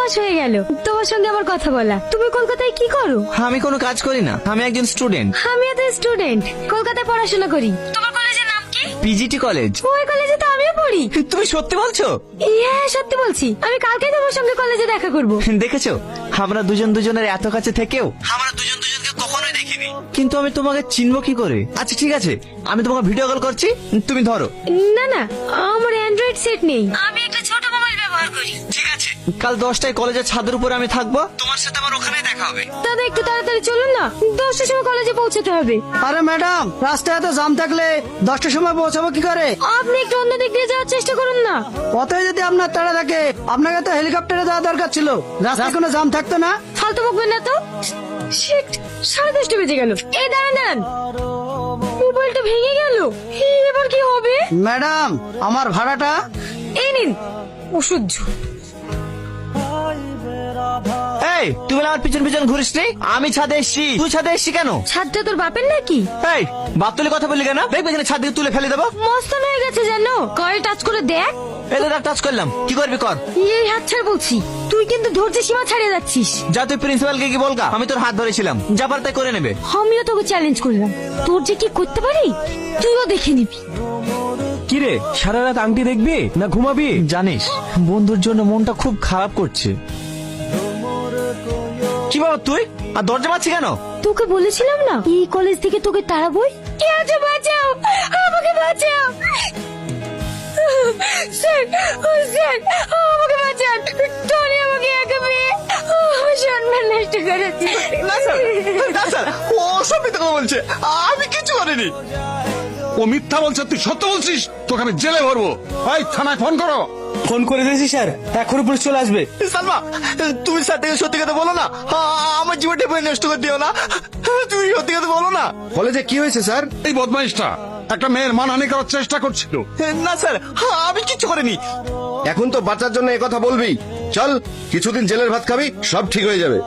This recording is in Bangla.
মাস হয়ে গেল তোমার সঙ্গে আমার কথা বলা। তুমি কলকাতায় কি করো? আমি কোনো কাজ করি না, আমি একজন স্টুডেন্ট। আমিও তো স্টুডেন্ট, কলকাতায় পড়াশোনা করি। তোমার কলেজের নাম কি? PGT college. ওই কলেজে তো আমিও পড়ি। তুমি সত্যি বলছো? হ্যাঁ সত্যি বলছি, আমি কালকেই তোমার সঙ্গে কলেজে দেখা করব। দেখেছো, আমরা দুজন দুজনের এত কাছে থেকেও আমরা দুজন দুজনকে কখনোই দেখিনি। কিন্তু আমি তোমাকে চিনবো কি করে? আচ্ছা ঠিক আছে, আমি তোমাকে ভিডিও কল করছি, তুমি ধরো। না না, আমার অ্যান্ড্রয়েড সেট নেই, আমি একটা ছোট মোবাইল ব্যবহার করি। ঠিক আছে, কাল 10টায় কলেজের ছাদের উপরে আমি থাকবো, তোমার সাথে আমার ওখানেই দেখা হবে। দাদা একটু তাড়াতাড়ি চলুন না, 10টার সময় কলেজে পৌঁছাতে হবে। আরে ম্যাডাম, রাস্তায় এত জাম থাকলে 10টার সময় পৌঁছাবো কি করে? আপনি একটু অন্য দিক দিয়ে যাওয়ার চেষ্টা করুন না। পথে যদি আপনার তাড়া থাকে, আপনাকে তো হেলিকপ্টারে যাওয়া দরকার ছিল, রাস্তায় কোনো জাম থাকতো না। ফালতু বকবেন না তো। শিট, 10:30 বেজে গেল। এই দাঁড়ান দাঁড়ান, মোবাইলটা ভেঙে গেল, এবার কি হবে? ম্যাডাম, আমার ভাড়াটা। এই নিন, অসহ্য। এই, তুমি না আমার পিছন পিছন ঘুরিস নি? আমি ছাদে এসছি, তুই ছাদে এসছি কেন? ছাদটা তোর বাপের নাকি? এই, বাপ তুলে কথা বললি কেন? দেখবে এখানে ছাদ থেকে তুলে ফেলে দেবো। মস্তান হয়ে গেছে জানো, কয়েল টাচ করে দেখ। এই তো টাচ করলাম, কি করবি কর। এই হাত ছাড় বলছি, তুই কিন্তু ধৈর্যের সীমা ছাড়িয়ে যাচ্ছিস। যা তুই প্রিন্সিপালকে কি বলগা, আমি তোর হাত ধরেছিলাম, যা পার তাই করে নেবে। আমিও তোকে চ্যালেঞ্জ করলাম, তোর যে কি করতে পারি তুইও দেখে নিবি। কিরে, সারা রাত আংটি দেখবি না ঘুমাবি? জানিস, বন্ধুর জন্য মনটা খুব খারাপ করছে। কি বাবা তুই আর দরজা মারছি কেন? তোকে বলেছিলাম না এই কলেজ থেকে তোকে তাড়াবই। কে আছে, বাঁচাও, আমাকে বাঁচাও। স্যার, স্যার, আমাকে বাঁচান, টনি আমাকে একা পেয়ে আমার সম্মান নষ্ট করেছে। না স্যার, না স্যার, ও সব মিথ্যা কথা বলছে, আমি কিছু করিনি। ও মিথ্যা বলছে, তুই সত্য বলছিস, তোকে আমি জেলে ভরবো। এই থানায় ফোন করো। ফোন করে দিয়েছি স্যার, এখনই পুলিশ চলে আসবে। সালমা, তুমি স্যার থেকে সত্যি কথা বলো না, আমার জীবনটা নষ্ট করে দিও না, তুমি সত্যি কথা বলো না। কলেজে কি হয়েছে স্যার? এই বদমাইশটা একটা মেয়ের মানহানি করার চেষ্টা করছিল। না স্যার, আমি কিছু করিনি। এখন তো বাচ্চার জন্য কথা বলবি, চল কিছুদিন জেলের ভাত খাবি, সব ঠিক হয়ে যাবে।